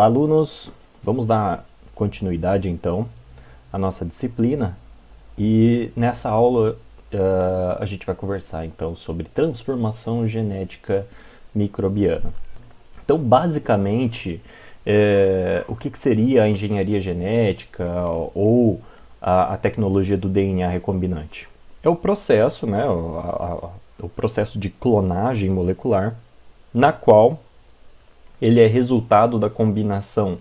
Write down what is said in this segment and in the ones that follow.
Olá, alunos! Vamos dar continuidade, então, à nossa disciplina. E nessa aula a gente vai conversar, então, sobre transformação genética microbiana. Então, basicamente, o que seria a engenharia genética ou a tecnologia do DNA recombinante? É o processo, né, o processo de clonagem molecular, na qual ele é resultado da combinação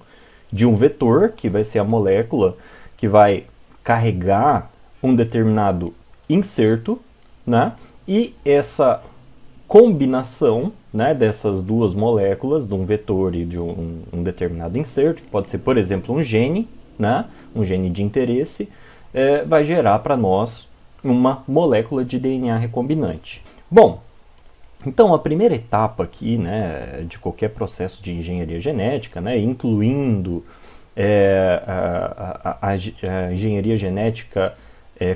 de um vetor, que vai ser a molécula que vai carregar um determinado inserto, né? E essa combinação, né, dessas duas moléculas, de um vetor e de um determinado inserto, que pode ser, por exemplo, um gene, né, um gene de interesse, vai gerar para nós uma molécula de DNA recombinante. Bom, então a primeira etapa aqui, né, de qualquer processo de engenharia genética, né, incluindo a engenharia genética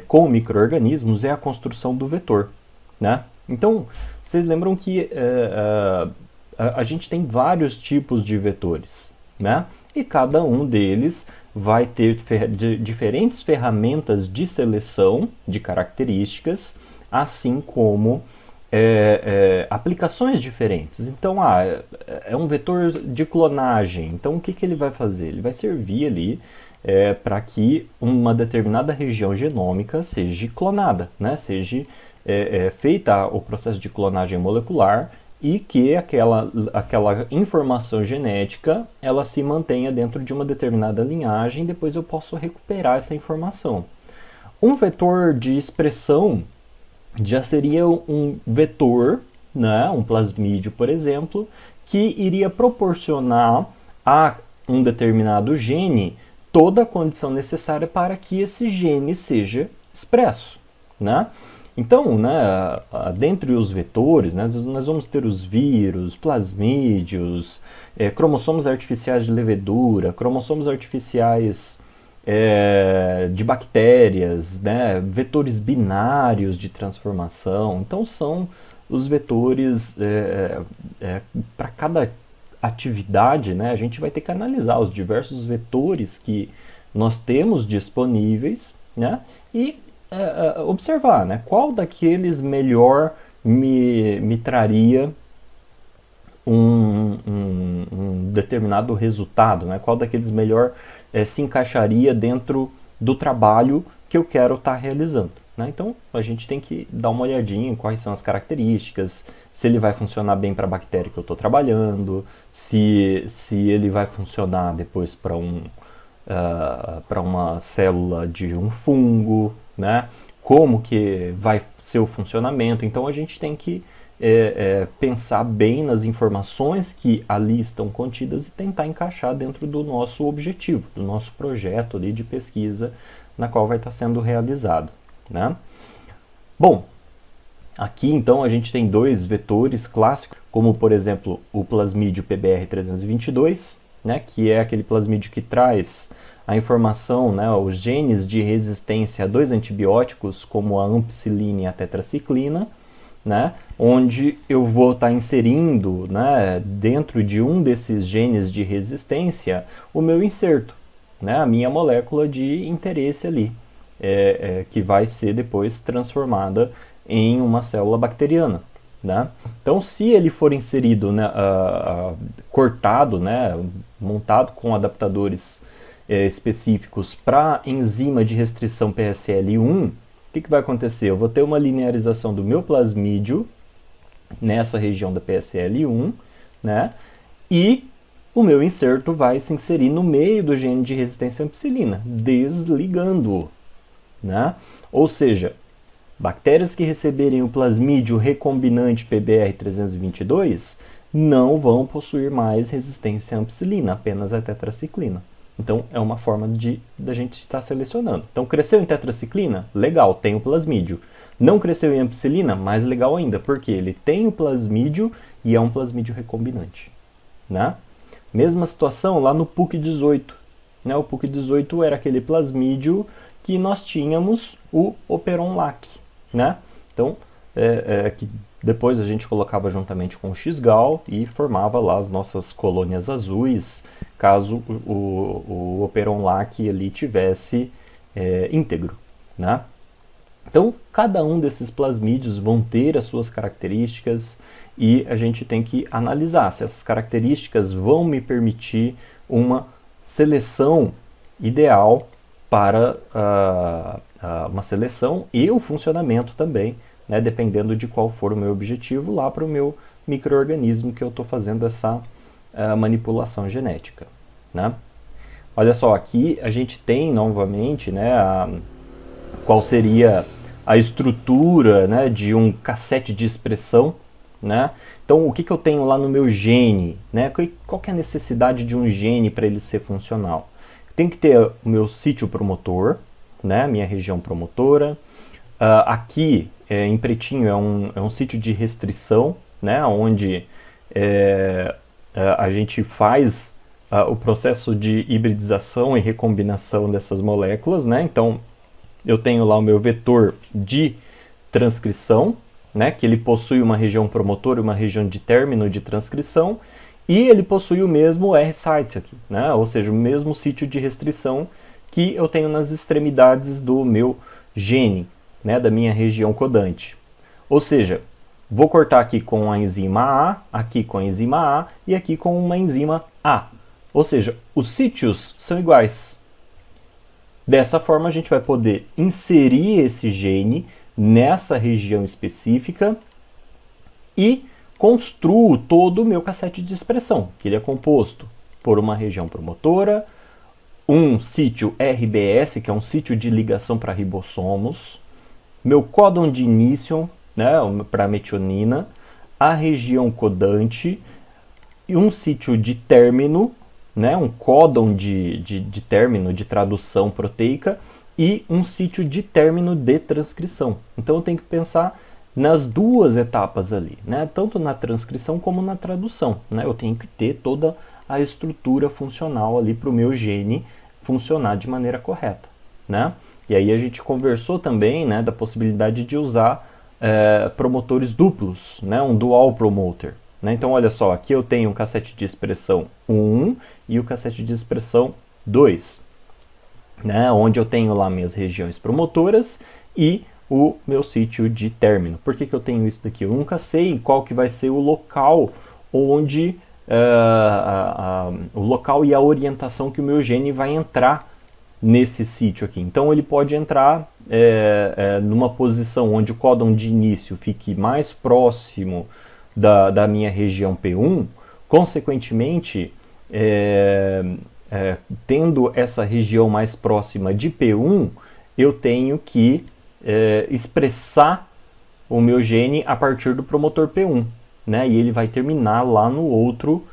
com micro-organismos, é a construção do vetor, né? Então, vocês lembram que a gente tem vários tipos de vetores, né? E cada um deles vai ter diferentes ferramentas de seleção de características, assim como aplicações diferentes. Então, é um vetor de clonagem. Então, o que ele vai fazer? Ele vai servir ali para que uma determinada região genômica seja clonada, né? Seja feita o processo de clonagem molecular e que aquela informação genética ela se mantenha dentro de uma determinada linhagem, depois eu posso recuperar essa informação. Um vetor de expressão já seria um vetor, né, um plasmídio, por exemplo, que iria proporcionar a um determinado gene toda a condição necessária para que esse gene seja expresso, né? Então, né, dentre os vetores, né, nós vamos ter os vírus, plasmídios, cromossomos artificiais de levedura, cromossomos artificiais de bactérias, né, vetores binários de transformação. Então, são os vetores para cada atividade, né, a gente vai ter que analisar os diversos vetores que nós temos disponíveis, né, e observar, né, qual daqueles melhor me traria um determinado resultado, né, qual daqueles melhor se encaixaria dentro do trabalho que eu quero estar realizando, né? Então a gente tem que dar uma olhadinha em quais são as características, se ele vai funcionar bem para a bactéria que eu estou trabalhando, se ele vai funcionar depois para para uma célula de um fungo, né? Como que vai ser o funcionamento. Então a gente tem que pensar bem nas informações que ali estão contidas e tentar encaixar dentro do nosso objetivo, do nosso projeto ali de pesquisa na qual vai estar sendo realizado, né? Bom, aqui então a gente tem dois vetores clássicos, como por exemplo o plasmídio PBR322, né, que é aquele plasmídio que traz a informação, né, os genes de resistência a dois antibióticos, como a ampicilina e a tetraciclina, né, onde eu vou estar inserindo, né, dentro de um desses genes de resistência o meu inserto, né, a minha molécula de interesse ali, que vai ser depois transformada em uma célula bacteriana, né? Então, se ele for inserido, né, cortado, né, montado com adaptadores específicos para enzima de restrição PSL1, o que vai acontecer? Eu vou ter uma linearização do meu plasmídio nessa região da PSL1, né? E o meu inserto vai se inserir no meio do gene de resistência à ampicilina, desligando-o, né? Ou seja, bactérias que receberem o plasmídio recombinante PBR322 não vão possuir mais resistência à ampicilina, apenas a tetraciclina. Então, é uma forma da gente estar selecionando. Então, cresceu em tetraciclina? Legal, tem o plasmídio. Não cresceu em ampicilina? Mais legal ainda, porque ele tem o plasmídio e é um plasmídio recombinante, né? Mesma situação lá no PUC18. Né? O PUC18 era aquele plasmídio que nós tínhamos o Operon-Lac, né? Então, que Depois a gente colocava juntamente com o X-Gal e formava lá as nossas colônias azuis, caso o Operon LAC ali tivesse íntegro, né? Então, cada um desses plasmídeos vão ter as suas características e a gente tem que analisar se essas características vão me permitir uma seleção ideal para uma seleção e o funcionamento também, né, dependendo de qual for o meu objetivo lá para o meu micro-organismo que eu estou fazendo essa manipulação genética, né? Olha só, aqui a gente tem novamente, né, qual seria a estrutura, né, de um cassete de expressão, né? Então, o que eu tenho lá no meu gene, né? Qual que é a necessidade de um gene para ele ser funcional? Tem que ter o meu sítio promotor, né, minha região promotora. Aqui, em pretinho, é um sítio de restrição, né, onde a gente faz o processo de hibridização e recombinação dessas moléculas, né? Então, eu tenho lá o meu vetor de transcrição, né, que ele possui uma região promotora e uma região de término de transcrição, e ele possui o mesmo R-site aqui, né, ou seja, o mesmo sítio de restrição que eu tenho nas extremidades do meu gene, né, da minha região codante. Ou seja, vou cortar aqui com a enzima A, aqui com a enzima A e aqui com uma enzima A. Ou seja, os sítios são iguais. Dessa forma, a gente vai poder inserir esse gene nessa região específica e construo todo o meu cassete de expressão, que ele é composto por uma região promotora, um sítio RBS, que é um sítio de ligação para ribossomos, meu códon de início, né, para metionina, a região codante e um sítio de término, né, um códon de término de tradução proteica e um sítio de término de transcrição. Então eu tenho que pensar nas duas etapas ali, né, tanto na transcrição como na tradução, né, eu tenho que ter toda a estrutura funcional ali para o meu gene funcionar de maneira correta, né? E aí a gente conversou também, né, da possibilidade de usar promotores duplos, né, um dual promoter. Então, olha só, aqui eu tenho um cassete de expressão 1 e o cassete de expressão 2, né, onde eu tenho lá minhas regiões promotoras e o meu sítio de término. Por que eu tenho isso daqui? Eu nunca sei qual que vai ser o local onde o local e a orientação que o meu gene vai entrar nesse sítio aqui. Então ele pode entrar numa posição onde o códon de início fique mais próximo da minha região P1, consequentemente, tendo essa região mais próxima de P1, eu tenho que expressar o meu gene a partir do promotor P1, né? E ele vai terminar lá no outro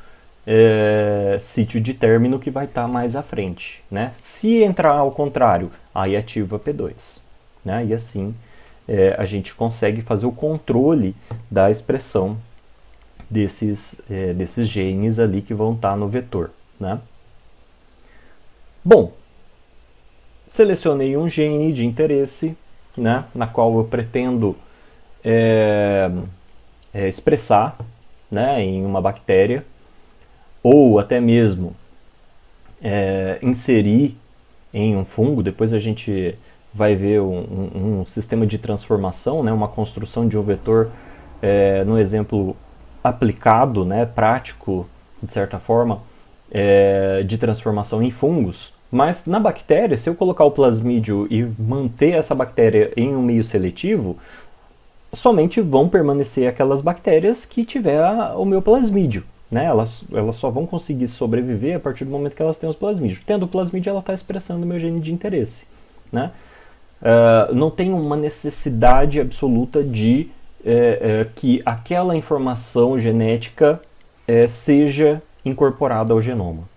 sítio de término que vai estar mais à frente, né? Se entrar ao contrário, aí ativa P2, né? E assim a gente consegue fazer o controle da expressão desses genes ali que vão estar no vetor, né? Bom, selecionei um gene de interesse, né, na qual eu pretendo expressar, né, em uma bactéria, ou até mesmo inserir em um fungo. Depois a gente vai ver um sistema de transformação, né, uma construção de um vetor no exemplo aplicado, né, prático, de certa forma, de transformação em fungos. Mas na bactéria, se eu colocar o plasmídio e manter essa bactéria em um meio seletivo, somente vão permanecer aquelas bactérias que tiver o meu plasmídio, né? Elas só vão conseguir sobreviver a partir do momento que elas têm os plasmídios. Tendo o plasmídio, ela está expressando o meu gene de interesse, né? Não tem uma necessidade absoluta de que aquela informação genética seja incorporada ao genoma,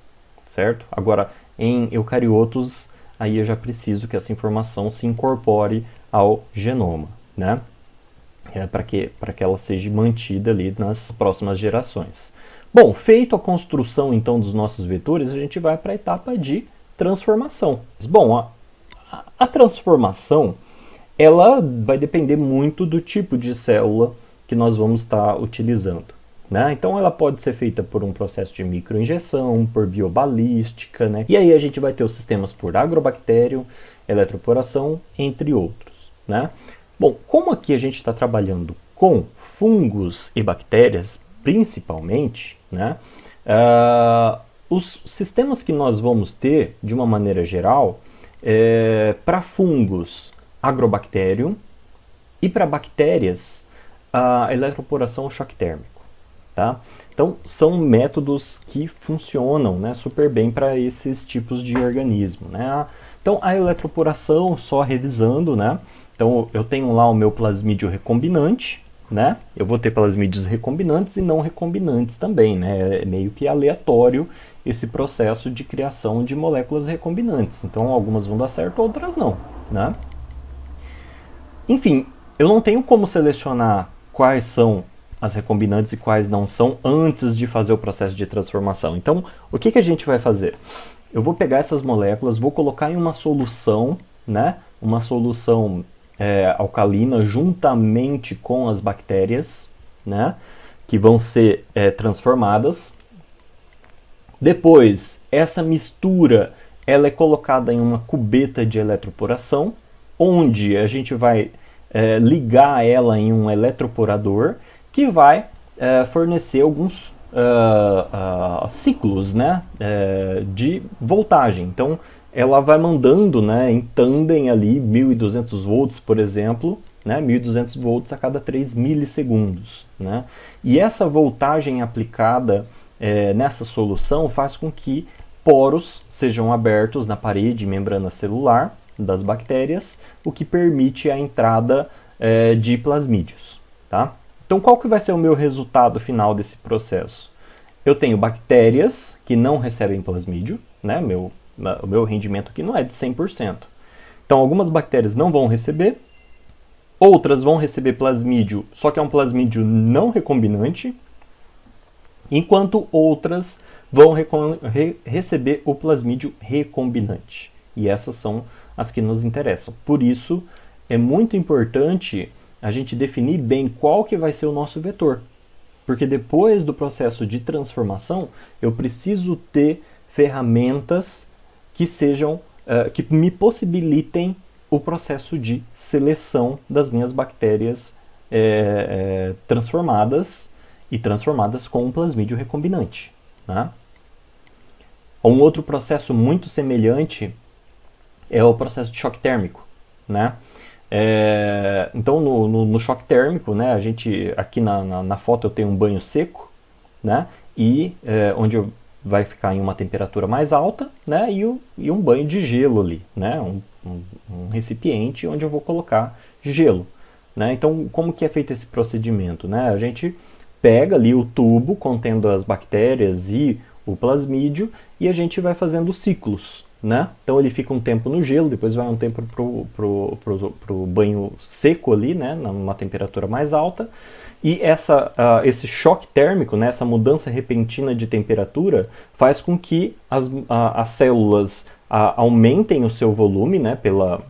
certo? Agora, em eucariotos, aí eu já preciso que essa informação se incorpore ao genoma, né? Para que ela seja mantida ali nas próximas gerações. Bom, feito a construção então dos nossos vetores, a gente vai para a etapa de transformação. Bom, a transformação ela vai depender muito do tipo de célula que nós vamos estar utilizando. Né? Então ela pode ser feita por um processo de microinjeção, por biobalística, né? E aí a gente vai ter os sistemas por agrobactério, eletroporação, entre outros. Né? Bom, como aqui a gente está trabalhando com fungos e bactérias, principalmente, né? Os sistemas que nós vamos ter, de uma maneira geral, para fungos, agrobacterium, e para bactérias, a eletroporação choque térmico. Tá? Então, são métodos que funcionam, né, super bem para esses tipos de organismo. Né? Então, a eletroporação, só revisando, né? Então, eu tenho lá o meu plasmídio recombinante, né? Eu vou ter plasmídios recombinantes e não recombinantes também, né? É meio que aleatório esse processo de criação de moléculas recombinantes. Então, algumas vão dar certo, outras não, né? Enfim, eu não tenho como selecionar quais são as recombinantes e quais não são antes de fazer o processo de transformação. Então, o que a gente vai fazer? Eu vou pegar essas moléculas, vou colocar em uma solução, né? Uma solução alcalina juntamente com as bactérias, né? Que vão ser transformadas. Depois, essa mistura ela é colocada em uma cubeta de eletroporação, onde a gente vai ligar ela em um eletroporador que vai fornecer alguns ciclos, né, de voltagem. Então, ela vai mandando, né, em tandem ali 1.200 volts, por exemplo, né, 1.200 volts a cada 3 milissegundos. Né? E essa voltagem aplicada nessa solução faz com que poros sejam abertos na parede e membrana celular das bactérias, o que permite a entrada de plasmídios. Tá? Então, qual que vai ser o meu resultado final desse processo? Eu tenho bactérias que não recebem plasmídio, né? O meu rendimento aqui não é de 100%. Então, algumas bactérias não vão receber, outras vão receber plasmídio, só que é um plasmídio não recombinante, enquanto outras vão receber o plasmídio recombinante. E essas são as que nos interessam. Por isso, é muito importante a gente definir bem qual que vai ser o nosso vetor. Porque depois do processo de transformação, eu preciso ter ferramentas que sejam, que me possibilitem o processo de seleção das minhas bactérias transformadas e transformadas com um plasmídio recombinante. Né? Um outro processo muito semelhante é o processo de choque térmico. Né? Então, no choque térmico, né, a gente, aqui na foto eu tenho um banho seco, né, e onde vai ficar em uma temperatura mais alta, né, e um banho de gelo ali, né, um recipiente onde eu vou colocar gelo. Né. Então, como que é feito esse procedimento? Né? A gente pega ali o tubo contendo as bactérias e o plasmídio e a gente vai fazendo ciclos. Né? Então ele fica um tempo no gelo, depois vai um tempo pro banho seco ali, né? Numa temperatura mais alta. E esse choque térmico, né? Essa mudança repentina de temperatura, faz com que as células aumentem o seu volume, né? Pela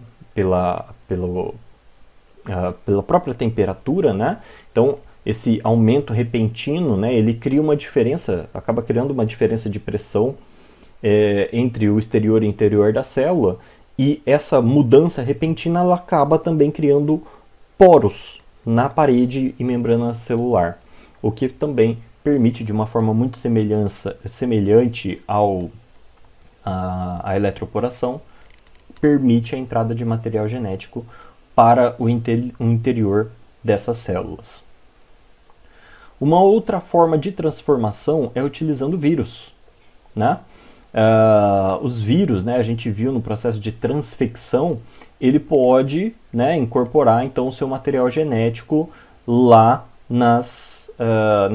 própria temperatura. Né? Então esse aumento repentino, né? Ele cria uma diferença, acaba criando uma diferença de pressão entre o exterior e o interior da célula, e essa mudança repentina ela acaba também criando poros na parede e membrana celular, o que também permite, de uma forma muito semelhante à eletroporação, permite a entrada de material genético para o interior dessas células. Uma outra forma de transformação é utilizando vírus. Né? Os vírus, né, a gente viu no processo de transfecção, ele pode, né, incorporar então o seu material genético lá nas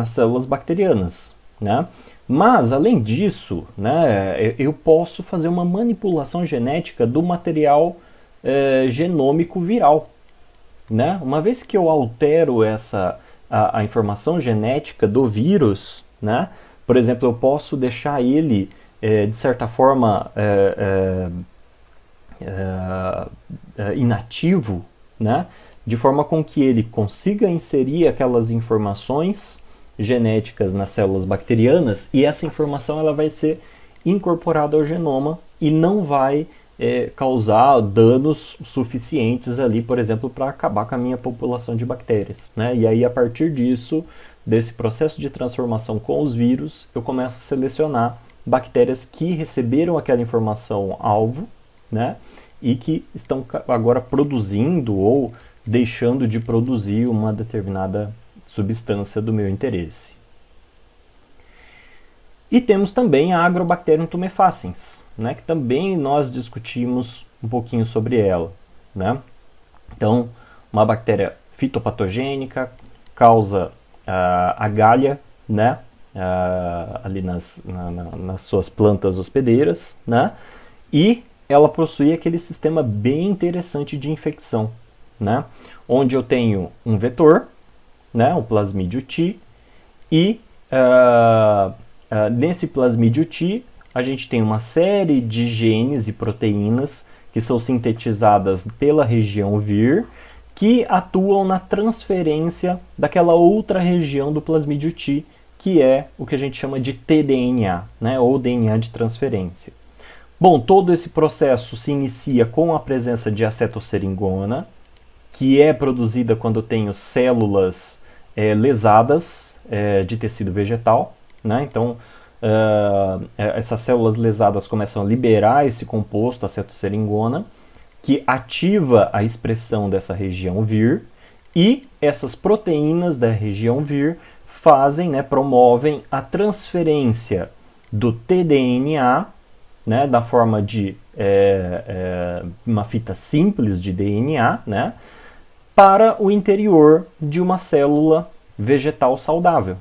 células bacterianas. Né? Mas, além disso, né, eu posso fazer uma manipulação genética do material genômico viral. Né? Uma vez que eu altero a informação genética do vírus, né, por exemplo, eu posso deixar ele, de certa forma, inativo, né? de forma com que ele consiga inserir aquelas informações genéticas nas células bacterianas, e essa informação ela vai ser incorporada ao genoma e não vai causar danos suficientes ali, por exemplo, para acabar com a minha população de bactérias, né? E aí, a partir disso, desse processo de transformação com os vírus, eu começo a selecionar bactérias que receberam aquela informação alvo, né? E que estão agora produzindo ou deixando de produzir uma determinada substância do meu interesse. E temos também a Agrobacterium tumefaciens, né, que também nós discutimos um pouquinho sobre ela, né? Então, uma bactéria fitopatogênica, causa a galha, né, ali nas suas plantas hospedeiras, né? E ela possui aquele sistema bem interessante de infecção, né? Onde eu tenho um vetor, né, o Plasmídio T, e nesse Plasmídio T a gente tem uma série de genes e proteínas que são sintetizadas pela região Vir, que atuam na transferência daquela outra região do Plasmídio T, que é o que a gente chama de tDNA, né, ou DNA de transferência. Bom, todo esse processo se inicia com a presença de acetosseringona, que é produzida quando eu tenho células lesadas de tecido vegetal, né? Então, essas células lesadas começam a liberar esse composto, acetosseringona, que ativa a expressão dessa região Vir, e essas proteínas da região Vir fazem, né, promovem a transferência do tDNA, né, da forma de uma fita simples de DNA, né, para o interior de uma célula vegetal saudável.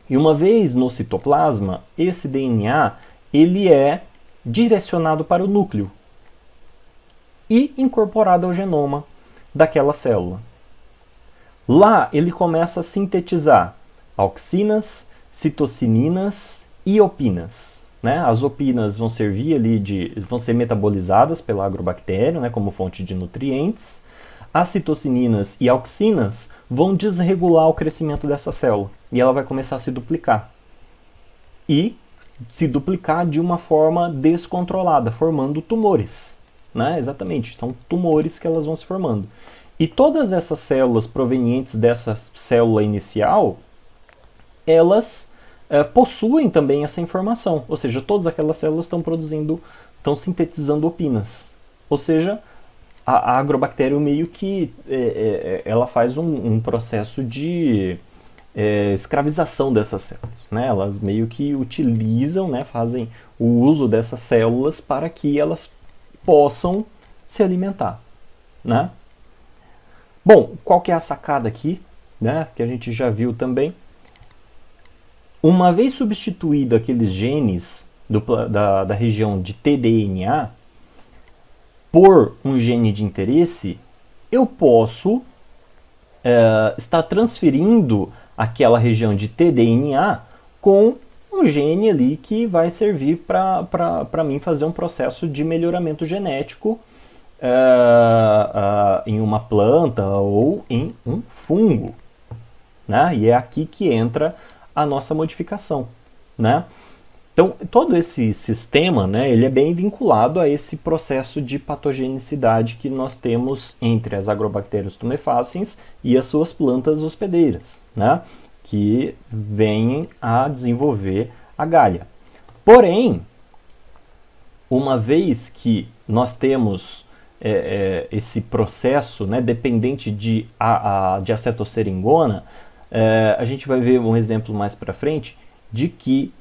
E uma vez no citoplasma, esse DNA ele é direcionado para o núcleo e incorporado ao genoma daquela célula. Lá ele começa a sintetizar auxinas, citocininas e opinas, né? As opinas vão servir ali vão ser metabolizadas pela agrobactéria, né, como fonte de nutrientes. As citocininas e auxinas vão desregular o crescimento dessa célula e ela vai começar a se duplicar. E se duplicar de uma forma descontrolada, formando tumores, né? Exatamente, são tumores que elas vão se formando. E todas essas células provenientes dessa célula inicial, elas possuem também essa informação. Ou seja, todas aquelas células estão sintetizando opinas. Ou seja, a agrobactéria meio que ela faz um processo de escravização dessas células, né? Elas meio que utilizam, né, fazem o uso dessas células para que elas possam se alimentar, né? Bom, qual que é a sacada aqui, né, que a gente já viu também? Uma vez substituído aqueles genes da região de tDNA por um gene de interesse, eu posso estar transferindo aquela região de tDNA com um gene ali que vai servir para mim fazer um processo de melhoramento genético em uma planta ou em um fungo, né? E é aqui que entra a nossa modificação, né? Então, todo esse sistema, né, ele é bem vinculado a esse processo de patogenicidade que nós temos entre as Agrobacterium tumefaciens e as suas plantas hospedeiras, né, que vêm a desenvolver a galha. Porém, uma vez que nós temos esse processo, né, dependente de acetosseringona, a gente vai ver um exemplo mais para frente de que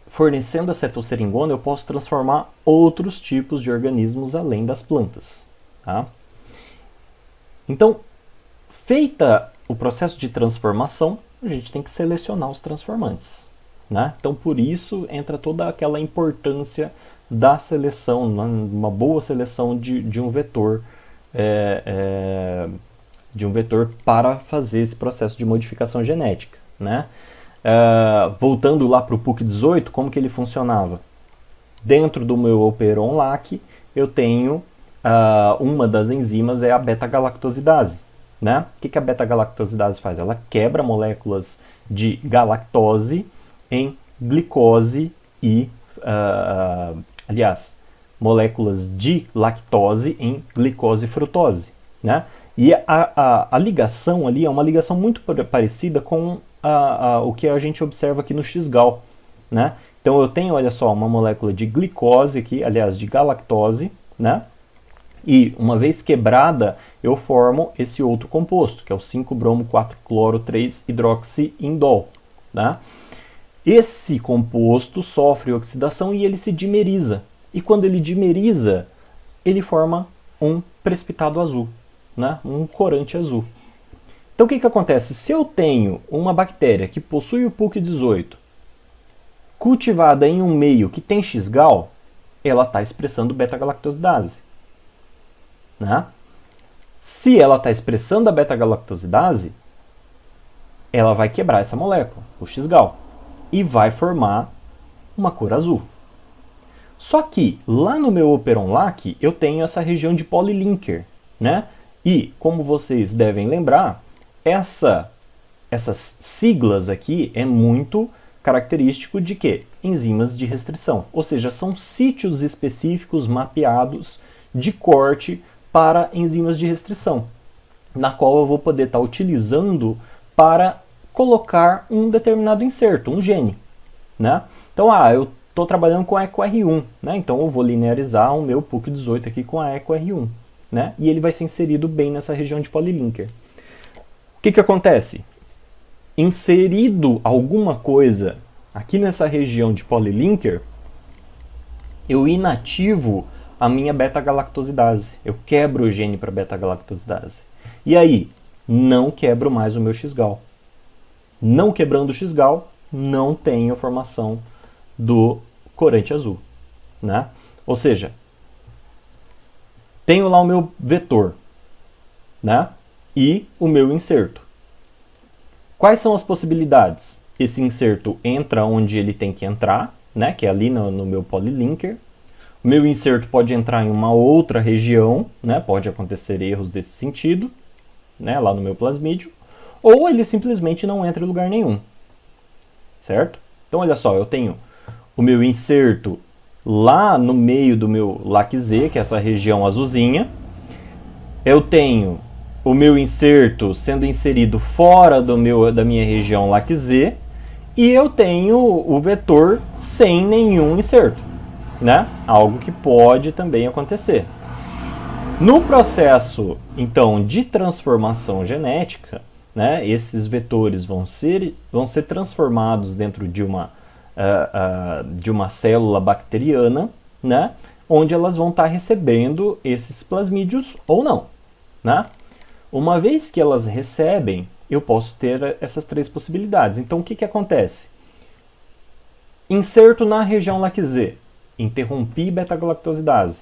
fornecendo acetosseringona eu posso transformar outros tipos de organismos além das plantas, tá? Então, feita o processo de transformação, a gente tem que selecionar os transformantes, né? Então, por isso entra toda aquela importância da seleção, uma boa seleção de um vetor, para fazer esse processo de modificação genética, né? Voltando lá para o PUC 18, como que ele funcionava? Dentro do meu Operon LAC, eu tenho uma das enzimas é a beta-galactosidase. Né? O que a beta-galactosidase faz? Ela quebra moléculas de galactose em glicose e, moléculas de lactose em glicose e frutose. Né? E a ligação ali é uma ligação muito parecida com o que a gente observa aqui no X-gal. Né? Então eu tenho, olha só, uma molécula de glicose aqui, aliás, de galactose, né? E uma vez quebrada, eu formo esse outro composto, que é o 5-bromo-4-cloro-3-hidroxiindol. Né? Esse composto sofre oxidação e ele se dimeriza. E quando ele dimeriza, ele forma um precipitado azul, né? Um corante azul. Então o que acontece? Se eu tenho uma bactéria que possui o PUC18 cultivada em um meio que tem X-gal, ela está expressando beta-galactosidase. Né? Se ela está expressando a beta-galactosidase, ela vai quebrar essa molécula, o X-gal, e vai formar uma cor azul. Só que lá no meu Operon-Lac eu tenho essa região de polylinker, né? E como vocês devem lembrar, essas siglas aqui é muito característico de quê? Enzimas de restrição, ou seja, são sítios específicos mapeados de corte para enzimas de restrição, na qual eu vou poder estar utilizando para colocar um determinado inserto, um gene. Né? Então, eu estou trabalhando com a EcoR1, né? Então eu vou linearizar o meu PUC18 aqui com a EcoR1, né? E ele vai ser inserido bem nessa região de polylinker. O que acontece? Inserido alguma coisa aqui nessa região de polylinker, eu inativo a minha beta-galactosidase. Eu quebro o gene para beta-galactosidase. E aí, não quebro mais o meu X-gal. Não quebrando o X-gal, não tenho formação do corante azul. Né? Ou seja, tenho lá o meu vetor, né? E o meu inserto. Quais são as possibilidades? Esse inserto entra onde ele tem que entrar, né? Que é ali no meu polylinker. O meu inserto pode entrar em uma outra região, né? Pode acontecer erros desse sentido, né? Lá no meu plasmídio. Ou ele simplesmente não entra em lugar nenhum. Certo? Então, olha só, eu tenho o meu inserto lá no meio do meu LAC-Z, que é essa região azulzinha. Eu tenho o meu inserto sendo inserido fora da minha região LAC-Z. E eu tenho o vetor sem nenhum inserto. Né? Algo que pode também acontecer. No processo, então, de transformação genética, né, esses vetores vão ser transformados dentro de uma célula bacteriana, né, onde elas vão estar recebendo esses plasmídios ou não. Né? Uma vez que elas recebem, eu posso ter essas três possibilidades. Então, o que acontece? Inserto na região LAC-Z. Interrompi beta-galactosidase.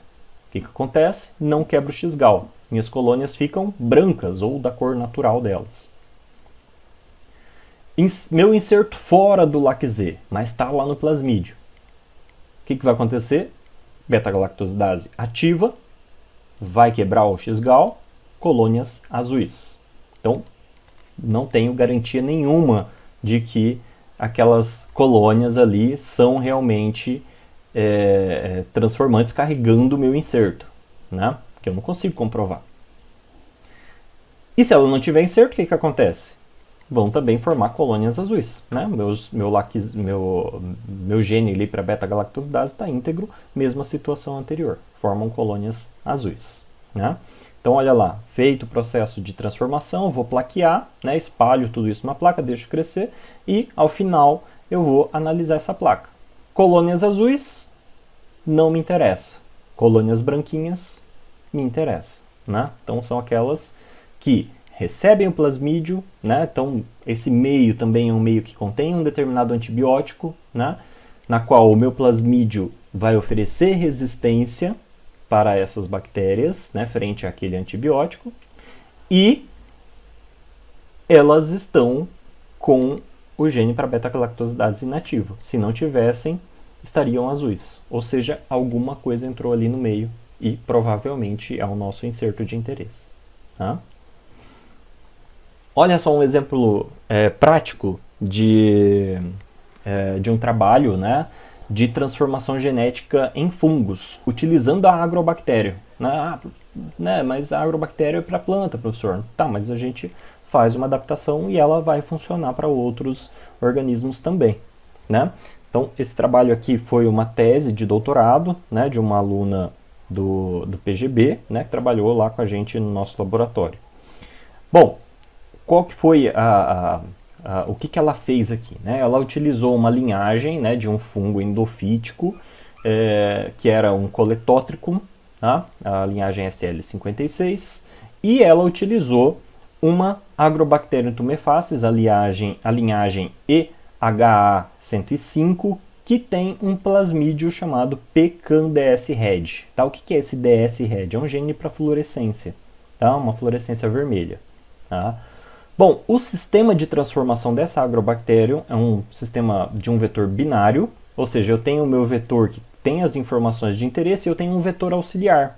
O que acontece? Não quebro o X-gal. Minhas colônias ficam brancas ou da cor natural delas. Meu inserto fora do LAC-Z, mas está lá no plasmídio. O que vai acontecer? Beta-galactosidase ativa, vai quebrar o X-gal, colônias azuis. Então, não tenho garantia nenhuma de que aquelas colônias ali são realmente transformantes carregando o meu inserto, né? Que eu não consigo comprovar. E se ela não tiver inserto, o que acontece? Vão também formar colônias azuis, né? Meu gene ali para beta-galactosidase está íntegro, mesma situação anterior, formam colônias azuis, né? Então, olha lá, feito o processo de transformação, eu vou plaquear, né? Espalho tudo isso na placa, deixo crescer e, ao final, eu vou analisar essa placa. Colônias azuis, não me interessa. Colônias branquinhas, me interessa. Né? Então, são aquelas que recebem o plasmídio, né? Então, esse meio também é um meio que contém um determinado antibiótico, né? Na qual o meu plasmídio vai oferecer resistência para essas bactérias, né? Frente àquele antibiótico. E elas estão com o gene para beta-galactosidase inativo. Se não tivessem, estariam azuis. Ou seja, alguma coisa entrou ali no meio e provavelmente é o nosso inserto de interesse. Tá? Olha só um exemplo prático de um trabalho, né, de transformação genética em fungos, utilizando a agrobactéria. Mas a agrobactéria é para planta, professor. Tá, mas a gente faz uma adaptação e ela vai funcionar para outros organismos também. Né? Então, esse trabalho aqui foi uma tese de doutorado, né, de uma aluna do PGB, né, que trabalhou lá com a gente no nosso laboratório. Bom, qual que foi o que ela fez aqui? Né? Ela utilizou uma linhagem, né, de um fungo endofítico, que era um Coletótricum, tá? A linhagem SL56, e ela utilizou uma Agrobacterium tumefaciens, a linhagem EHA105, que tem um plasmídio chamado PKAN-DS-Red. Tá? O que é esse DS-Red? É um gene para fluorescência, tá? Uma fluorescência vermelha. Tá? Bom, o sistema de transformação dessa Agrobacterium é um sistema de um vetor binário, ou seja, eu tenho o meu vetor que tem as informações de interesse e eu tenho um vetor auxiliar.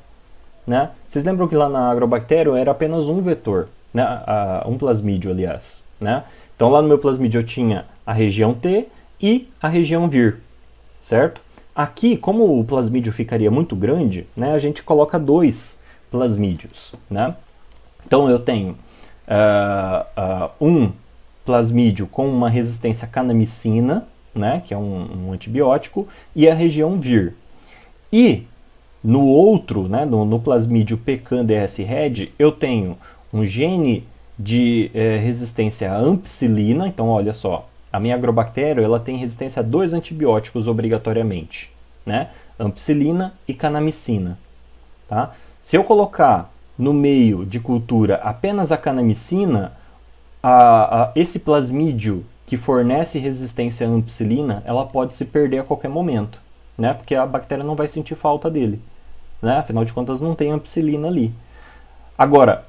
Né? Vocês lembram que lá na Agrobacterium era apenas um vetor, né? Um plasmídio, aliás. Né? Então lá no meu plasmídio eu tinha a região T e a região vir, certo? Aqui, como o plasmídio ficaria muito grande, né, a gente coloca dois plasmídios. Né? Então eu tenho um plasmídio com uma resistência à canamicina, né, que é um antibiótico, e a região vir. E no outro, né, no plasmídio PKAN-DS-Red, eu tenho um gene de resistência à ampicilina. Então, olha só, a minha agrobactéria ela tem resistência a dois antibióticos obrigatoriamente, né, ampicilina e canamicina. Tá? Se eu colocar no meio de cultura apenas a canamicina, esse plasmídio que fornece resistência à ampicilina, ela pode se perder a qualquer momento, né? Porque a bactéria não vai sentir falta dele, né? Afinal de contas não tem ampicilina ali. Agora,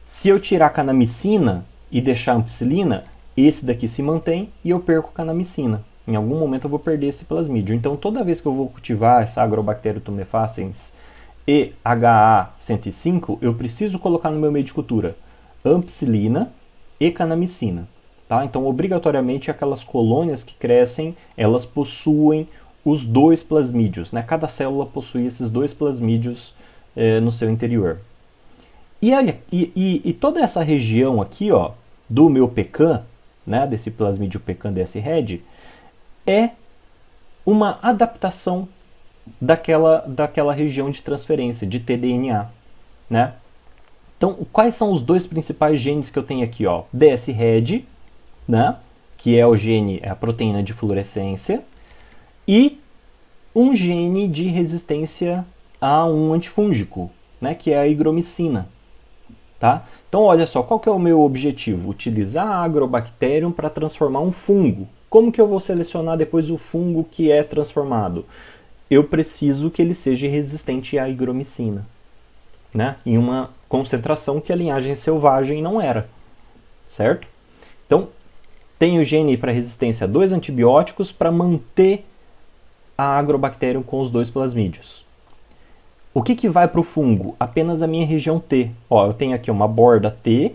se eu tirar a canamicina e deixar a ampicilina, esse daqui se mantém e eu perco a canamicina. Em algum momento eu vou perder esse plasmídio. Então toda vez que eu vou cultivar essa Agrobacterium tumefaciens EHA105, eu preciso colocar no meu meio de cultura ampicilina e canamicina. Tá? Então, obrigatoriamente, aquelas colônias que crescem, elas possuem os dois plasmídios. Né? Cada célula possui esses dois plasmídios no seu interior. E toda essa região aqui, ó, do meu PKAN, né, desse plasmídio PKAN-DS-Red, é uma adaptação daquela região de transferência, de tDNA. Né? Então, quais são os dois principais genes que eu tenho aqui? Ó? DS-Red, né? Que é o gene, é a proteína de fluorescência, e um gene de resistência a um antifúngico, né? Que é a higromicina. Tá? Então, olha só, qual que é o meu objetivo? Utilizar a Agrobacterium para transformar um fungo. Como que eu vou selecionar depois o fungo que é transformado? Eu preciso que ele seja resistente à higromicina, né? Em uma concentração que a linhagem selvagem não era, certo? Então, tem o gene para resistência a dois antibióticos para manter a Agrobacterium com os dois plasmídios. O que vai para o fungo? Apenas a minha região T. Ó, eu tenho aqui uma borda T,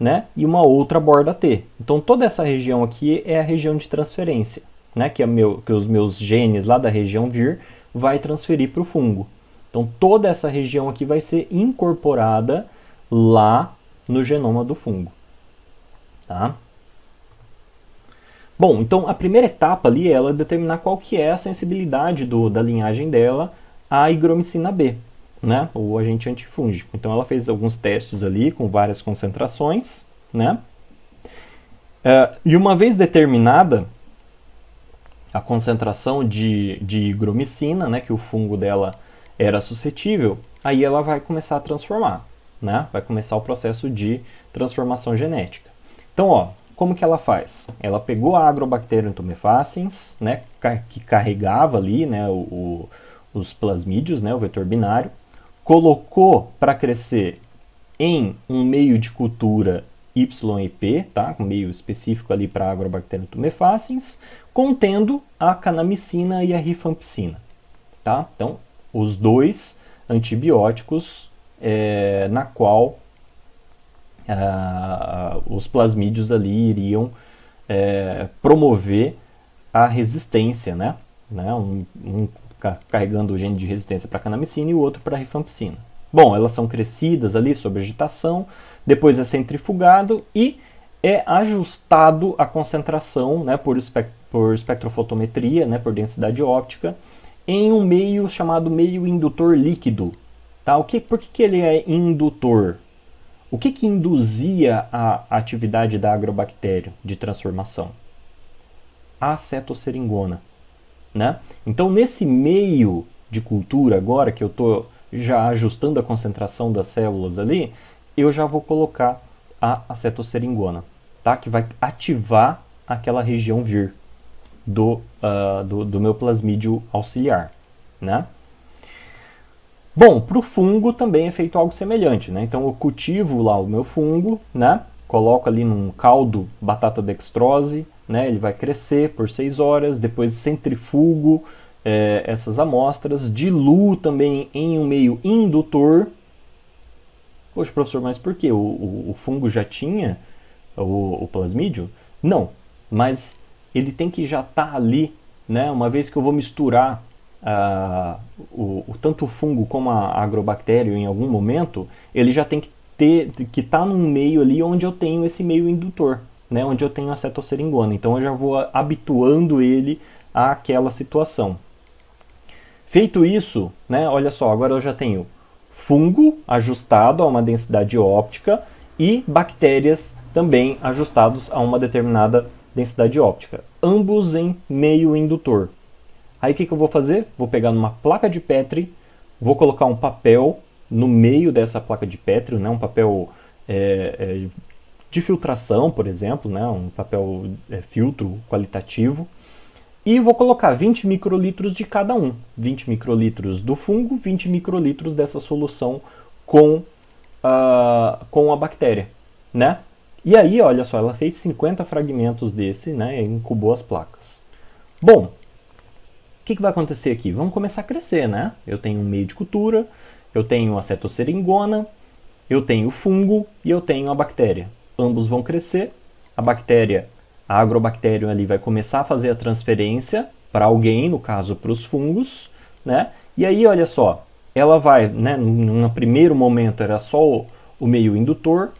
né, e uma outra borda T. Então, toda essa região aqui é a região de transferência, né, que os meus genes lá da região vir vai transferir para o fungo. Então, toda essa região aqui vai ser incorporada lá no genoma do fungo. Tá? Bom, então a primeira etapa ali é ela determinar qual que é a sensibilidade da linhagem dela à higromicina B, né, o agente antifúngico. Então, ela fez alguns testes ali com várias concentrações, né? E uma vez determinada a concentração de higromicina, né, que o fungo dela era suscetível, aí ela vai começar a transformar, né? Vai começar o processo de transformação genética. Então, ó, como que ela faz? Ela pegou a Agrobacterium tumefaciens, né, que carregava ali, né, os plasmídios, né, o vetor binário, colocou para crescer em um meio de cultura YEP, tá, um meio específico ali para a Agrobacterium tumefaciens, contendo a canamicina e a rifampicina. Tá? Então, os dois antibióticos na qual os plasmídios ali iriam promover a resistência, né? Um carregando o gene de resistência para canamicina e o outro para rifampicina. Bom, elas são crescidas ali sob agitação, depois é centrifugado e é ajustado a concentração, né, por espectrofotometria, né, por densidade óptica, em um meio chamado meio indutor líquido. Tá? Por que ele é indutor? O que induzia a atividade da agrobactéria de transformação? A acetosseringona. Né? Então, nesse meio de cultura agora, que eu estou já ajustando a concentração das células ali, eu já vou colocar a acetosseringona, tá? Que vai ativar aquela região vir do meu plasmídio auxiliar. Né? Bom, para o fungo também é feito algo semelhante. Né? Então eu cultivo lá o meu fungo, né? Coloco ali num caldo batata dextrose, né? Ele vai crescer por 6 horas, depois centrifugo essas amostras, diluo também em um meio indutor. Poxa, professor, mas por quê? O fungo já tinha o plasmídio? Não, mas ele tem que já estar ali, né? Uma vez que eu vou misturar tanto o fungo como a agrobactéria em algum momento, ele já tem que estar num meio ali onde eu tenho esse meio indutor, né? Onde eu tenho a acetosseringona. Então eu já vou habituando ele àquela situação. Feito isso, né? Olha só, agora eu já tenho fungo ajustado a uma densidade óptica e bactérias também ajustados a uma determinada densidade óptica, ambos em meio indutor. Aí o que eu vou fazer? Vou pegar numa placa de Petri, vou colocar um papel no meio dessa placa de Petri, né? Um papel de filtração, por exemplo, né? Um papel filtro qualitativo, e vou colocar 20 microlitros de cada um. 20 microlitros do fungo, 20 microlitros dessa solução com a bactéria, né? E aí, olha só, ela fez 50 fragmentos desse, né? E incubou as placas. Bom, o que vai acontecer aqui? Vamos começar a crescer, né? Eu tenho um meio de cultura, eu tenho a acetosseringona, eu tenho o fungo e eu tenho a bactéria. Ambos vão crescer, a agrobactéria ali vai começar a fazer a transferência para alguém, no caso para os fungos, né? E aí, olha só, ela vai, né, num primeiro momento era só o meio indutor.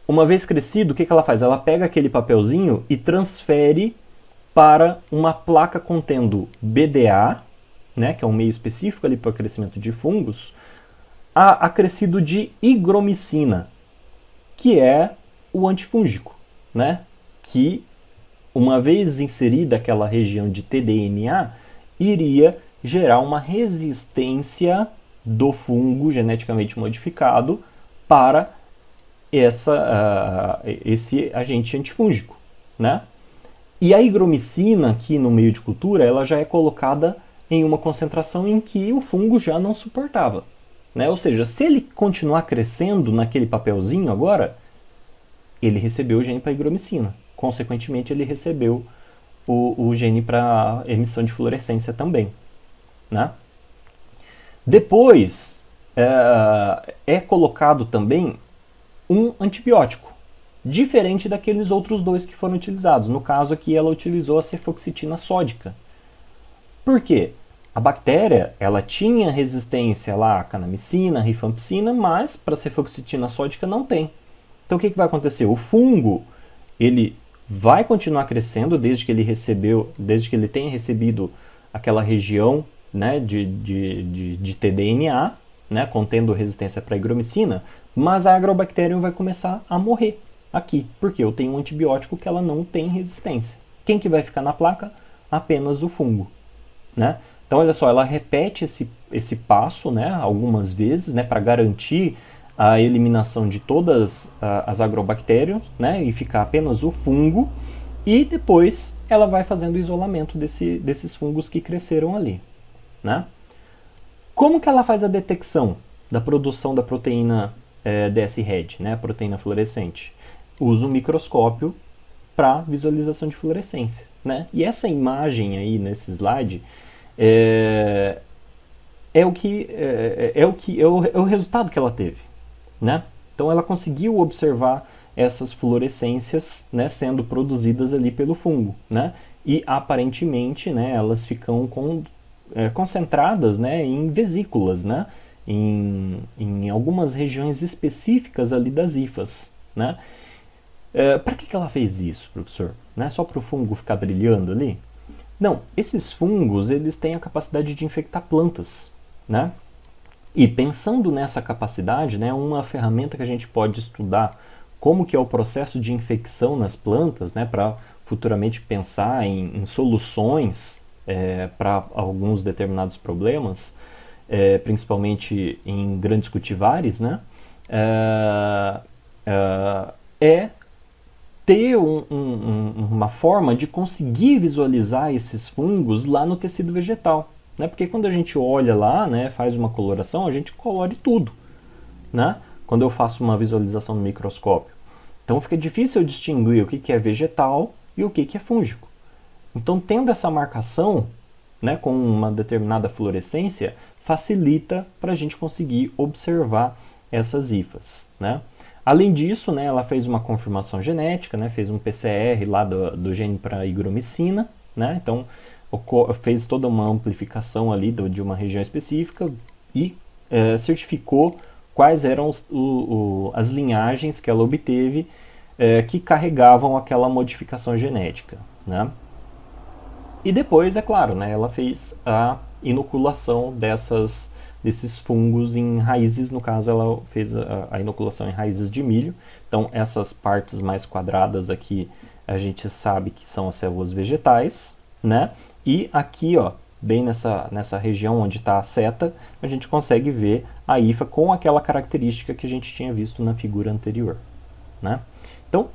Uma vez crescido, o que ela faz? Ela pega aquele papelzinho e transfere para uma placa contendo BDA, né, que é um meio específico ali para o crescimento de fungos, acrescido de higromicina, que é o antifúngico, né? Que, uma vez inserida aquela região de tDNA, iria gerar uma resistência do fungo geneticamente modificado para esse agente antifúngico, né? E a higromicina, aqui no meio de cultura, ela já é colocada em uma concentração em que o fungo já não suportava, né? Ou seja, se ele continuar crescendo naquele papelzinho agora, ele recebeu o gene para higromicina. Consequentemente, ele recebeu o gene para emissão de fluorescência também, né? Depois, é colocado também um antibiótico, diferente daqueles outros dois que foram utilizados. No caso aqui, ela utilizou a cefoxitina sódica. Por quê? A bactéria, ela tinha resistência lá à canamicina, rifampicina, mas para a cefoxitina sódica não tem. Então o que vai acontecer? O fungo, ele vai continuar crescendo desde que ele tenha recebido aquela região, né, de tDNA, né, contendo resistência para a higromicina, mas a agrobacterium vai começar a morrer aqui, porque eu tenho um antibiótico que ela não tem resistência. Quem que vai ficar na placa? Apenas o fungo, né? Então, olha só, ela repete esse passo, né, algumas vezes, né, para garantir a eliminação de todas as agrobactérias, né, e ficar apenas o fungo, e depois ela vai fazendo o isolamento desses fungos que cresceram ali, né? Como que ela faz a detecção da produção da proteína DS-RED, né, proteína fluorescente? Usa um microscópio para visualização de fluorescência, né? E essa imagem aí nesse slide é o resultado que ela teve, né? Então ela conseguiu observar essas fluorescências, né, sendo produzidas ali pelo fungo, né? E aparentemente, né, elas ficam concentradas, né, em vesículas, né? Em algumas regiões específicas ali das hifas, né? Para que ela fez isso, professor? Né? Só para o fungo ficar brilhando ali? Não, esses fungos eles têm a capacidade de infectar plantas, né? E pensando nessa capacidade, né, uma ferramenta que a gente pode estudar como que é o processo de infecção nas plantas, né, para futuramente pensar em soluções para alguns determinados problemas, principalmente em grandes cultivares, né, é ter uma forma de conseguir visualizar esses fungos lá no tecido vegetal. Né? Porque quando a gente olha lá, né, faz uma coloração, a gente colore tudo. Né? Quando eu faço uma visualização no microscópio. Então fica difícil eu distinguir o que é vegetal e o que é fúngico. Então tendo essa marcação, né, com uma determinada fluorescência, facilita para a gente conseguir observar essas hifas. Né? Além disso, né, ela fez uma confirmação genética, né, fez um PCR lá do gene para higromicina, né, então fez toda uma amplificação ali de uma região específica e certificou quais eram as linhagens que ela obteve que carregavam aquela modificação genética. Né. E depois, é claro, né, ela fez a inoculação desses fungos em raízes. No caso, ela fez a inoculação em raízes de milho. Então, essas partes mais quadradas aqui, a gente sabe que são as células vegetais, né? E aqui, ó, bem nessa região onde está a seta, a gente consegue ver a hifa com aquela característica que a gente tinha visto na figura anterior, né? Então,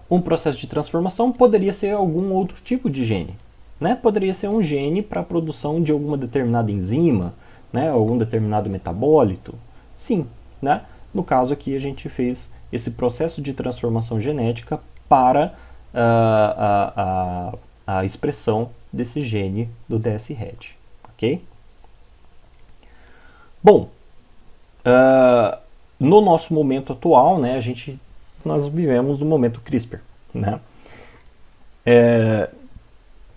um processo de transformação poderia ser algum outro tipo de gene, né? Poderia ser um gene para a produção de alguma determinada enzima, né, algum determinado metabólito? Sim, né? No caso aqui a gente fez esse processo de transformação genética para a expressão desse gene do DS-RET, ok? Bom, no nosso momento atual, né, nós vivemos no momento CRISPR, né?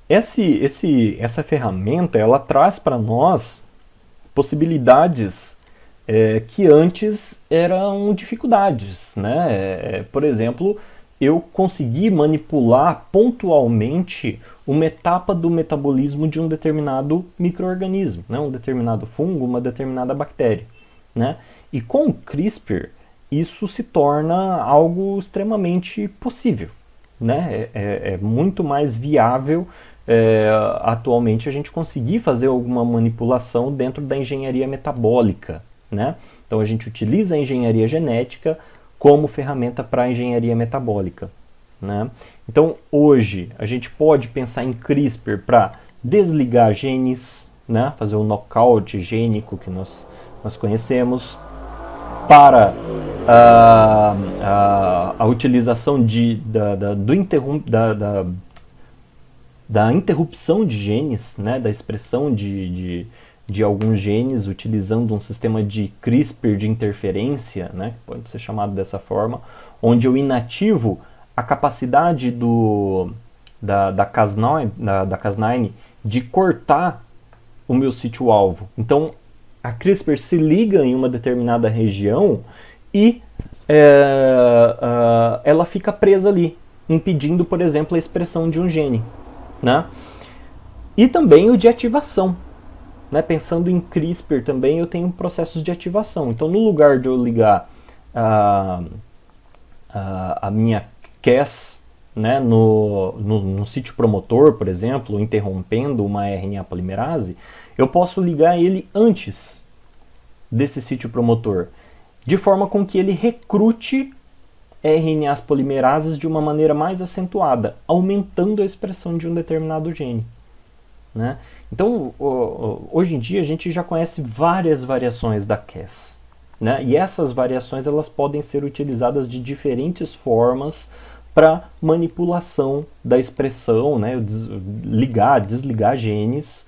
Essa ferramenta ela traz para nós possibilidades que antes eram dificuldades, né? Por exemplo, eu consegui manipular pontualmente uma etapa do metabolismo de um determinado micro-organismo, né? Um determinado fungo, uma determinada bactéria, né? E com o CRISPR, isso se torna algo extremamente possível, né? É muito mais viável atualmente a gente conseguir fazer alguma manipulação dentro da engenharia metabólica, né? Então a gente utiliza a engenharia genética como ferramenta para a engenharia metabólica, né? Então hoje a gente pode pensar em CRISPR para desligar genes, né? Fazer o knockout gênico que nós conhecemos, para a utilização da interrupção de genes, né, da expressão de alguns genes, utilizando um sistema de CRISPR de interferência, né, que pode ser chamado dessa forma, onde eu inativo a capacidade da Cas9 de cortar o meu sítio-alvo. Então, a CRISPR se liga em uma determinada região e ela fica presa ali, impedindo, por exemplo, a expressão de um gene. Né? E também o de ativação. Né? Pensando em CRISPR também, eu tenho processos de ativação. Então, no lugar de eu ligar a minha Cas, né, no sítio promotor, por exemplo, interrompendo uma RNA polimerase, eu posso ligar ele antes desse sítio promotor, de forma com que ele recrute RNAs polimerases de uma maneira mais acentuada, aumentando a expressão de um determinado gene. Né? Então, hoje em dia, a gente já conhece várias variações da Cas. Né? E essas variações elas podem ser utilizadas de diferentes formas para manipulação da expressão, né? Ligar, desligar genes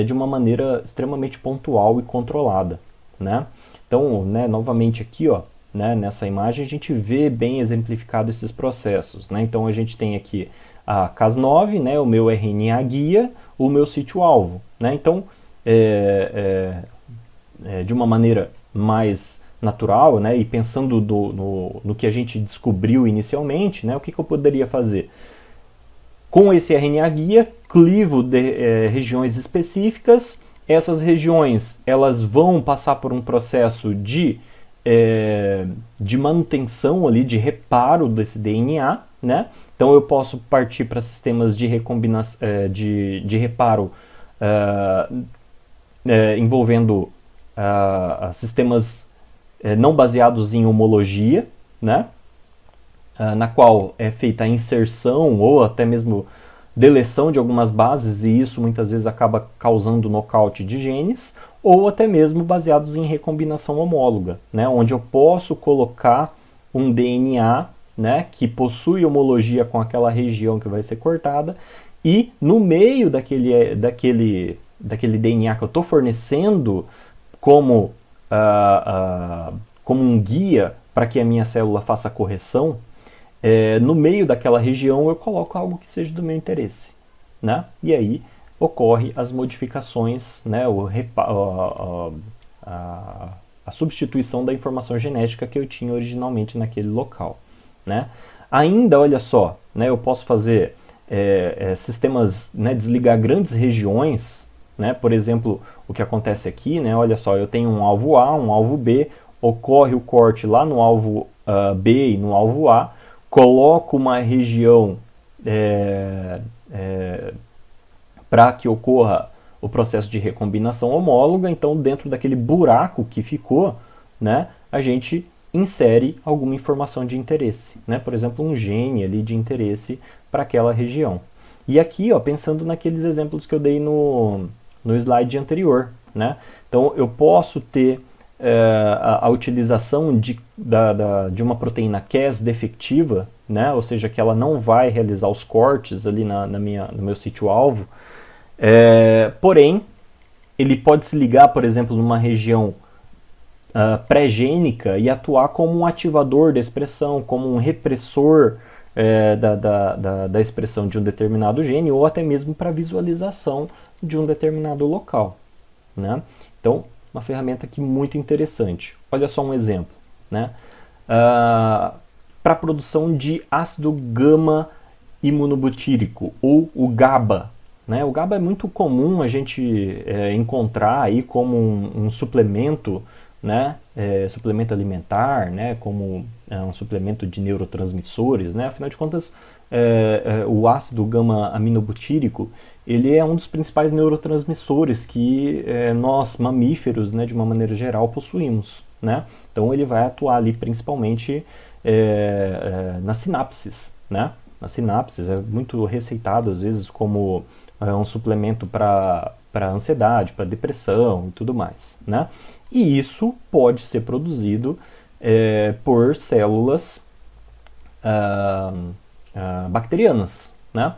de uma maneira extremamente pontual e controlada, né? Então, né, novamente aqui, ó, né, nessa imagem a gente vê bem exemplificado esses processos, né? Então a gente tem aqui a Cas9, né, o meu RNA guia, o meu sítio-alvo, né? Então, de uma maneira mais natural, né, e pensando no que a gente descobriu inicialmente, né, o que eu poderia fazer? Com esse RNA guia, clivo regiões específicas. Essas regiões elas vão passar por um processo de manutenção ali, de reparo desse DNA, né? Então eu posso partir para sistemas de recombinação, de reparo envolvendo sistemas não baseados em homologia, né? Na qual é feita a inserção ou até mesmo deleção de algumas bases, e isso muitas vezes acaba causando nocaute de genes, ou até mesmo baseados em recombinação homóloga, né, onde eu posso colocar um DNA, né, que possui homologia com aquela região que vai ser cortada, e no meio daquele DNA que eu estou fornecendo como um guia para que a minha célula faça a correção, no meio daquela região eu coloco algo que seja do meu interesse, né? E aí ocorre as modificações, né? A substituição da informação genética que eu tinha originalmente naquele local, né? Ainda, olha só, né? Eu posso fazer sistemas, né? Desligar grandes regiões, né? Por exemplo, o que acontece aqui, né? Olha só, eu tenho um alvo A, um alvo B, ocorre o corte lá no alvo B e no alvo A, coloco uma região para que ocorra o processo de recombinação homóloga. Então, dentro daquele buraco que ficou, né, a gente insere alguma informação de interesse, né? Por exemplo, um gene ali de interesse para aquela região. E aqui, ó, pensando naqueles exemplos que eu dei no slide anterior, né? Então, eu posso ter a utilização de uma proteína Cas defectiva, né? Ou seja, que ela não vai realizar os cortes ali no meu sítio-alvo, porém, ele pode se ligar, por exemplo, numa região pré-gênica e atuar como um ativador da expressão, como um repressor da expressão de um determinado gene, ou até mesmo para visualização de um determinado local, né? Então, uma ferramenta aqui muito interessante. Olha só um exemplo, né? Para a produção de ácido gama imunobutírico, ou o GABA, né? O GABA é muito comum a gente encontrar aí como um suplemento, né? Suplemento alimentar, né? Como um suplemento de neurotransmissores, né? Afinal de contas, o ácido gama-aminobutírico ele é um dos principais neurotransmissores que nós, mamíferos, né, de uma maneira geral, possuímos, né? Então ele vai atuar ali principalmente nas sinapses, né? Nas sinapses é muito receitado às vezes como um suplemento para ansiedade, para depressão e tudo mais, né? E isso pode ser produzido por células bacterianas, né?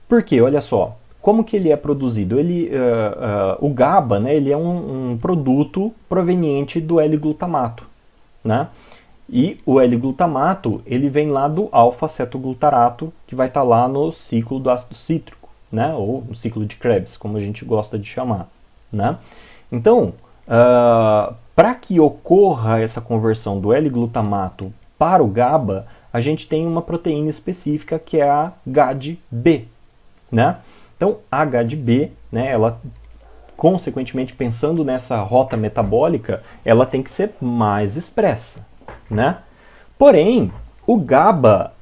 Porque, olha só, como que ele é produzido? O GABA, né, ele é um produto proveniente do L-glutamato, né? E o L-glutamato, ele vem lá do alfa-cetoglutarato, que vai estar lá no ciclo do ácido cítrico, né? Ou no ciclo de Krebs, como a gente gosta de chamar, né? Então, para que ocorra essa conversão do L-glutamato para o GABA, a gente tem uma proteína específica que é a GAD-B, né? Então, a GAD-B, né, ela, consequentemente, pensando nessa rota metabólica, ela tem que ser mais expressa, né? Porém, o GABA,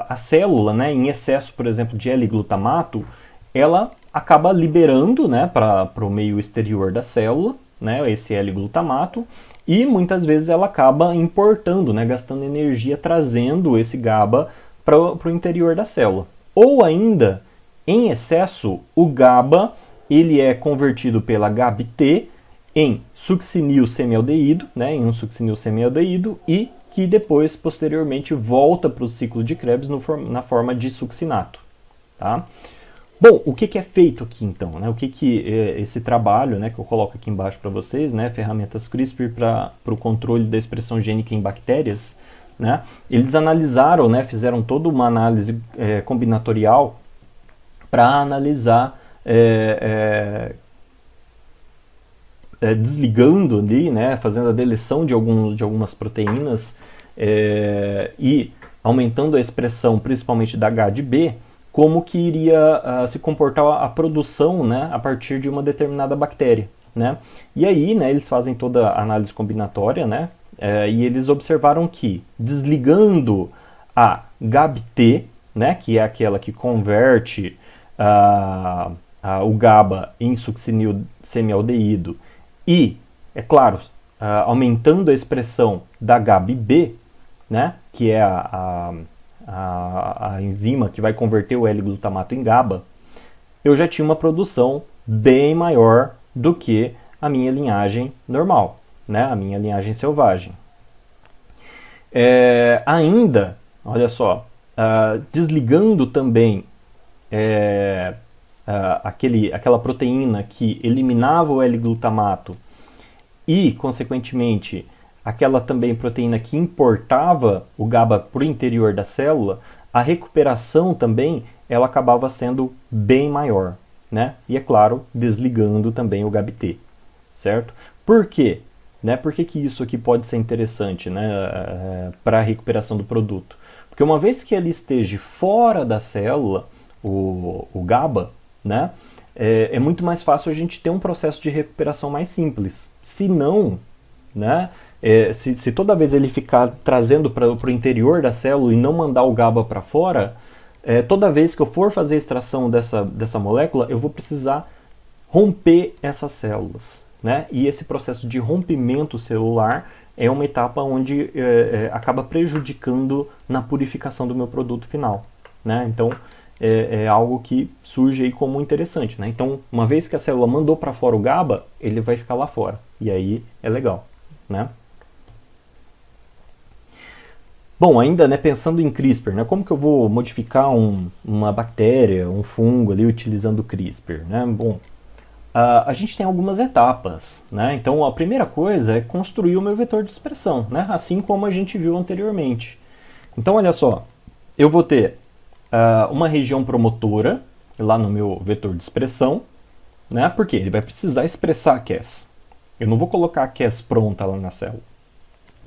a célula, né, em excesso, por exemplo, de L-glutamato, ela acaba liberando, né, para o meio exterior da célula, né, esse L-glutamato, e muitas vezes ela acaba importando, né, gastando energia, trazendo esse GABA para o interior da célula. Ou ainda, em excesso, o GABA ele é convertido pela GABT em succinil semialdeído, né, em um succinil semialdeído, e que depois, posteriormente, volta para o ciclo de Krebs na forma de succinato. Tá? Bom, o que, que é feito aqui então? Né? O que, que esse trabalho, né, que eu coloco aqui embaixo para vocês, né, ferramentas CRISPR para o controle da expressão gênica em bactérias, né, eles analisaram, né, fizeram toda uma análise combinatorial para analisar desligando ali, né, fazendo a deleção de algumas proteínas e aumentando a expressão principalmente da H de B, como que iria se comportar a produção, né, a partir de uma determinada bactéria, né? E aí, né, eles fazem toda a análise combinatória, né, e eles observaram que desligando a GABT, né, que é aquela que converte o GABA em succinil semialdeído, e, é claro, aumentando a expressão da GABB, né, que é a enzima que vai converter o L-glutamato em GABA, eu já tinha uma produção bem maior do que a minha linhagem normal, né, a minha linhagem selvagem. Ainda, olha só, desligando também aquela proteína que eliminava o L-glutamato e, consequentemente, aquela também proteína que importava o GABA para o interior da célula, a recuperação também ela acabava sendo bem maior, né? E é claro, desligando também o GABT, certo? Por quê? Né? Por que isso aqui pode ser interessante, né, para a recuperação do produto? Porque uma vez que ele esteja fora da célula, o GABA, né, é muito mais fácil a gente ter um processo de recuperação mais simples. Se não, né, se toda vez ele ficar trazendo para o interior da célula e não mandar o GABA para fora, toda vez que eu for fazer a extração dessa molécula, eu vou precisar romper essas células, né? E esse processo de rompimento celular é uma etapa onde acaba prejudicando na purificação do meu produto final, né? Então, é algo que surge aí como interessante, né? Então, uma vez que a célula mandou para fora o GABA, ele vai ficar lá fora. E aí é legal, né? Bom, ainda, né, pensando em CRISPR, né, como que eu vou modificar uma bactéria, um fungo ali utilizando CRISPR, né? Bom, a gente tem algumas etapas, né? Então, a primeira coisa é construir o meu vetor de expressão, né? Assim como a gente viu anteriormente. Então, olha só, eu vou ter uma região promotora lá no meu vetor de expressão, né? Porque ele vai precisar expressar a Cas. Eu não vou colocar a Cas pronta lá na célula.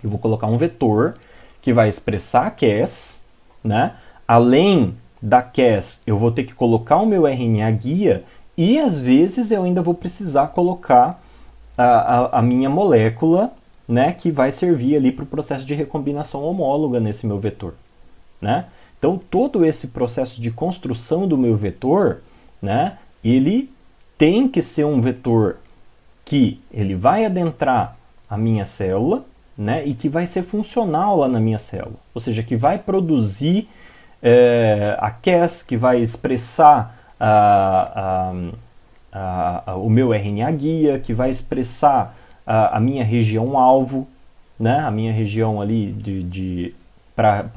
Eu vou colocar um vetor que vai expressar a Cas, né? Além da Cas, eu vou ter que colocar o meu RNA guia e às vezes eu ainda vou precisar colocar a minha molécula, né? Que vai servir ali para o processo de recombinação homóloga nesse meu vetor, né? Então, todo esse processo de construção do meu vetor, né, ele tem que ser um vetor que ele vai adentrar a minha célula, né, e que vai ser funcional lá na minha célula. Ou seja, que vai produzir a Cas, que vai expressar o meu RNA guia, que vai expressar a minha região alvo, né, a minha região ali para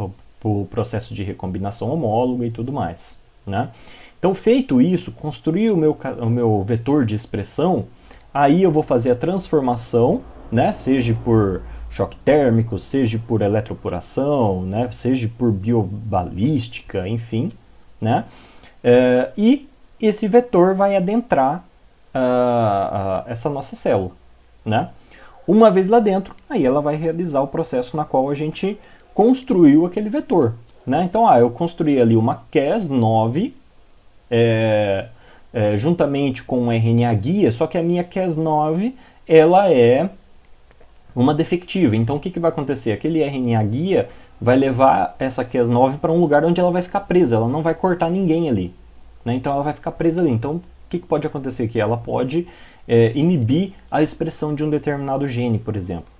o processo de recombinação homóloga e tudo mais, né? Então, feito isso, construir o meu vetor de expressão, aí eu vou fazer a transformação, né? Seja por choque térmico, seja por eletroporação, né? Seja por biobalística, enfim, né? E esse vetor vai adentrar essa nossa célula, né? Uma vez lá dentro, aí ela vai realizar o processo na qual a gente construiu aquele vetor, né? Então, eu construí ali uma Cas9 juntamente com um RNA guia, só que a minha Cas9 ela é uma defectiva. Então, o que vai acontecer? Aquele RNA guia vai levar essa Cas9 para um lugar onde ela vai ficar presa, ela não vai cortar ninguém ali, né? Então, ela vai ficar presa ali. Então, o que pode acontecer aqui? Ela pode inibir a expressão de um determinado gene, por exemplo.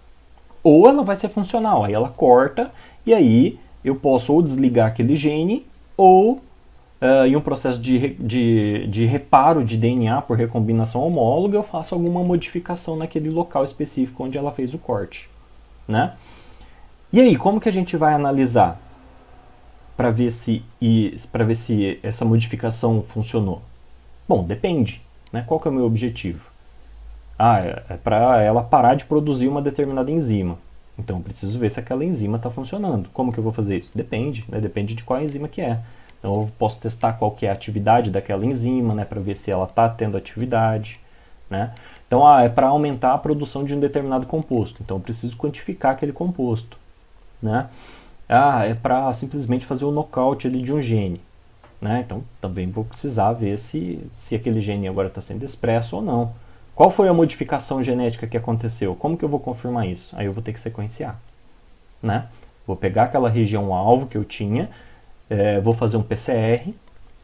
Ou ela vai ser funcional, aí ela corta e aí eu posso ou desligar aquele gene ou em um processo de reparo de DNA por recombinação homóloga eu faço alguma modificação naquele local específico onde ela fez o corte, né? E aí, como que a gente vai analisar? para ver se essa modificação funcionou? Bom, depende, né? Qual que é o meu objetivo? É para ela parar de produzir uma determinada enzima. Então eu preciso ver se aquela enzima está funcionando. Como que eu vou fazer isso? Depende, né? Depende de qual enzima que é. Então eu posso testar qual que é a atividade daquela enzima, né? Para ver se ela está tendo atividade, né? Então é para aumentar a produção de um determinado composto. Então eu preciso quantificar aquele composto, né? É para simplesmente fazer o nocaute ali de um gene, né? Então também vou precisar ver se aquele gene agora está sendo expresso ou não. Qual foi a modificação genética que aconteceu? Como que eu vou confirmar isso? Aí eu vou ter que sequenciar, né? Vou pegar aquela região alvo que eu tinha, vou fazer um PCR,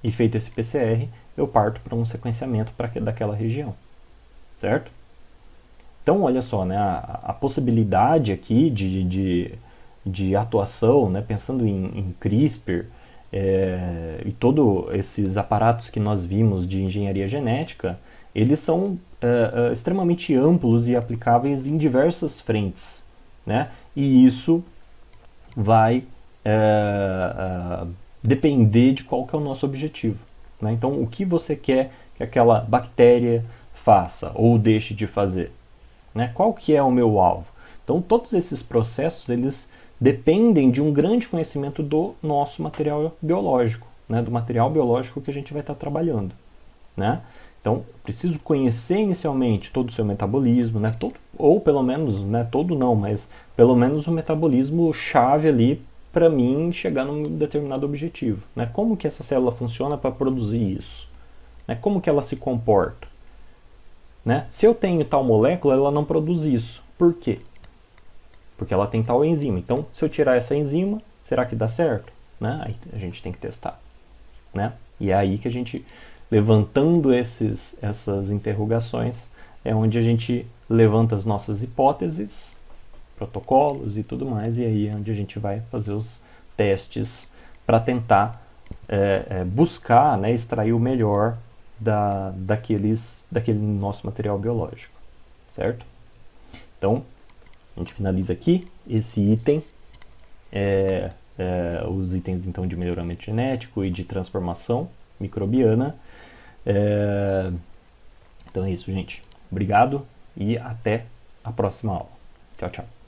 e feito esse PCR, eu parto para um sequenciamento daquela região, certo? Então, olha só, né, a possibilidade aqui de atuação, né, pensando em CRISPR e todos esses aparatos que nós vimos de engenharia genética, eles são extremamente amplos e aplicáveis em diversas frentes, né? E isso vai depender de qual que é o nosso objetivo, né? Então, o que você quer que aquela bactéria faça ou deixe de fazer, né? Qual que é o meu alvo? Então, todos esses processos, eles dependem de um grande conhecimento do nosso material biológico, né? Do material biológico que a gente vai estar trabalhando, né? Então, preciso conhecer inicialmente todo o seu metabolismo, né? Ou pelo menos, né, todo não, mas pelo menos o metabolismo chave ali para mim chegar num determinado objetivo, né? Como que essa célula funciona para produzir isso? Né? Como que ela se comporta? Né? Se eu tenho tal molécula, ela não produz isso. Por quê? Porque ela tem tal enzima. Então, se eu tirar essa enzima, será que dá certo? Né? Aí a gente tem que testar, né? E é aí que a gente, levantando essas interrogações, é onde a gente levanta as nossas hipóteses, protocolos e tudo mais, e aí é onde a gente vai fazer os testes para tentar buscar, né, extrair o melhor daquele nosso material biológico, certo? Então, a gente finaliza aqui esse item, os itens então de melhoramento genético e de transformação microbiana. Então é isso, gente. Obrigado e até a próxima aula. Tchau, tchau.